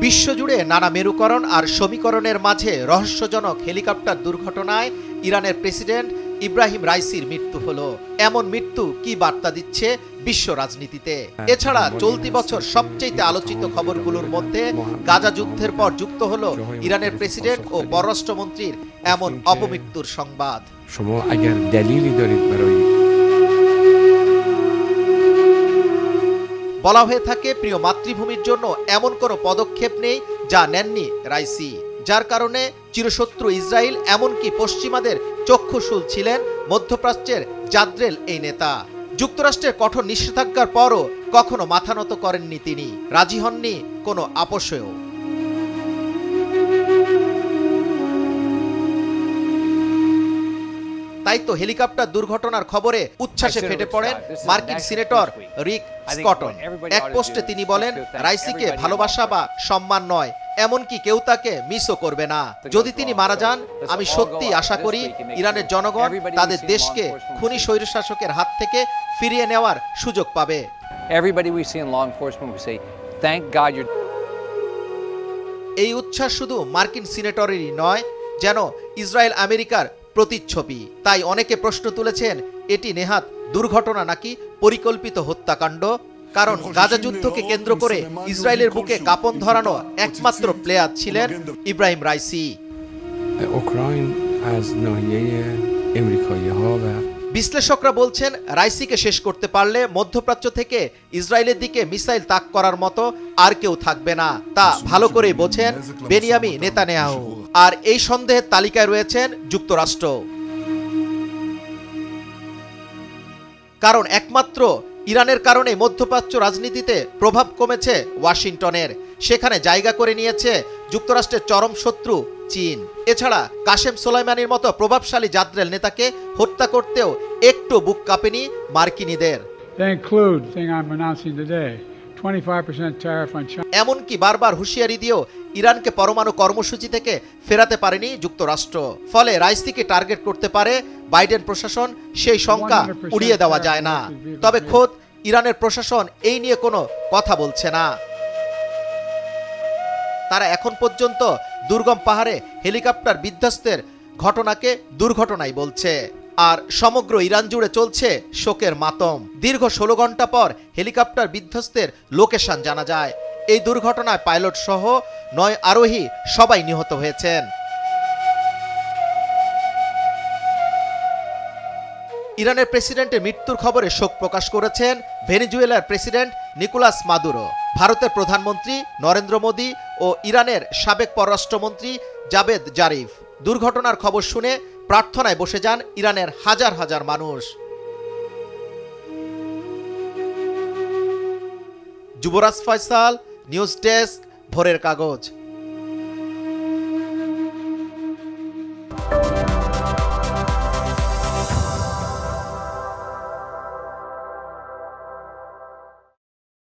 বিশ্বজুড়ে নানা মেরুকরণ আর সমীকরণের মাঝে রহস্যজনক হেলিকপ্টার দুর্ঘটনায় ইরানের প্রেসিডেন্ট ইব্রাহিম রাইসির মৃত্যু হলো। এমন মৃত্যু কি বার্তা দিচ্ছে বিশ্ব রাজনীতিতে? এছাড়া চলতি বছর সবচেয়ে আলোচিত খবরগুলোর মধ্যে গাজা যুদ্ধের পর যুক্ত হলো ইরানের প্রেসিডেন্ট ও পররাষ্ট্রমন্ত্রীর এমন অপমৃত্যুর সংবাদ। বলা হয়ে থাকে, প্রিয় মাতৃভূমির জন্য এমন কোনো পদক্ষেপ নেই যা নেননি রাইসি, যার কারণে চিরশত্রু ইসরায়েল এমনকি পশ্চিমাদের চক্ষুশূল ছিলেন মধ্যপ্রাচ্যের জাদ্রেল এই নেতা। যুক্তরাষ্ট্রের কঠোর নিষেধাজ্ঞার পরও কখনো মাথা নত করেননি তিনি, রাজি হননি কোনো আপোষেও। তাই তো হেলিকপ্টার দুর্ঘটনার খবরে উচ্ছ্বাসে ফেটে পড়েন মার্কিন সিনেটর রিক স্কটন। এক পোস্টে তিনি বলেন, রাইসিকে ভালোবাসা বা সম্মান নয়, এমনকি কেউ তাকে মিসও করবে না। যদি তিনি মারা যান, আমি সত্যি আশা করি ইরানের জনগণ তাদের দেশকে খুনি স্বৈরশাসকের হাত থেকে ফিরিয়ে নেওয়ার সুযোগ পাবে। এই উচ্ছ্বাস শুধু মার্কিন সিনেটরেরই নয়, যেন ইসরায়েল আমেরিকার প্রতিচ্ছবি। তাই অনেকে প্রশ্ন তুলেছেন, এটি নেহাত দুর্ঘটনা নাকি পরিকল্পিত হত্যাকাণ্ড? কারণ গাজা যুদ্ধকে কেন্দ্র করে ইসরায়েলের বুকে কাঁপন ধরানো একমাত্র প্লেয়ার ছিলেন ইব্রাহিম রাইসি। বিশ্লেষকরা বলছেন, রাইসিকে শেষ করতে পারলে মধ্যপ্রাচ্য থেকে ইসরায়েলের দিকে মিসাইল তাক করার মতো আর কেউ থাকবে না। তা ভালো করেই বোঝেন বেনিয়ামিন নেতানিয়াহু। আর এই সন্দেহের তালিকায় রয়েছেন যুক্তরাষ্ট্র। কারণ একমাত্র ইরানের কারণে মধ্যপ্রাচ্য রাজনীতিতে প্রভাব কমেছে ওয়াশিংটনের। সেখানে জায়গা করে নিয়েছে যুক্তরাষ্ট্রের চরম শত্রু চীন। এছাড়া কাশেম সোলাইমানির মতো প্রভাবশালী জাদ্রেল নেতাকে হত্যা করতেও একটু বুক কাঁপেনি মার্কিনীদের। এমনকি বারবার হুঁশিয়ারি দিয়েও ইরানকে পরমাণু কর্মসূচি থেকে ফেরাতে পারেনি যুক্তরাষ্ট্র। ফলে রাইসিকে টার্গেট করতে পারে বাইডেন প্রশাসন, সেই শঙ্কা উড়িয়ে দেওয়া যায় না। তবে খোদ ইরানের প্রশাসন এই নিয়ে কোনো কথা বলছে না। তারা এখন পর্যন্ত দুর্গম পাহাড়ে হেলিকপ্টার বিধ্বস্তের ঘটনাকে দুর্ঘটনাই বলছে। আর সমগ্র ইরান জুড়ে চলছে শোকের মাতম। দীর্ঘ 16 ঘন্টা পর হেলিকপ্টার বিধ্বস্তের লোকেশন জানা যায়। এই দুর্ঘটনায় পাইলট সহ 9 আরোহী সবাই নিহত হয়েছেন। ইরানের প্রেসিডেন্টের মৃত্যুর খবরে শোক প্রকাশ করেছেন ভেনেজুয়েলার প্রেসিডেন্ট নিকোলাস মাদুরো, ভারতের প্রধানমন্ত্রী নরেন্দ্র মোদী ও ইরানের সাবেক পররাষ্ট্রমন্ত্রী জাভেদ জারিফ। দুর্ঘটনার খবর শুনে প্রার্থনায় বসে যান ইরানের হাজার হাজার মানুষ। যুবরাজ ফয়সাল, নিউজ ডেস্ক, ভোরের কাগজ।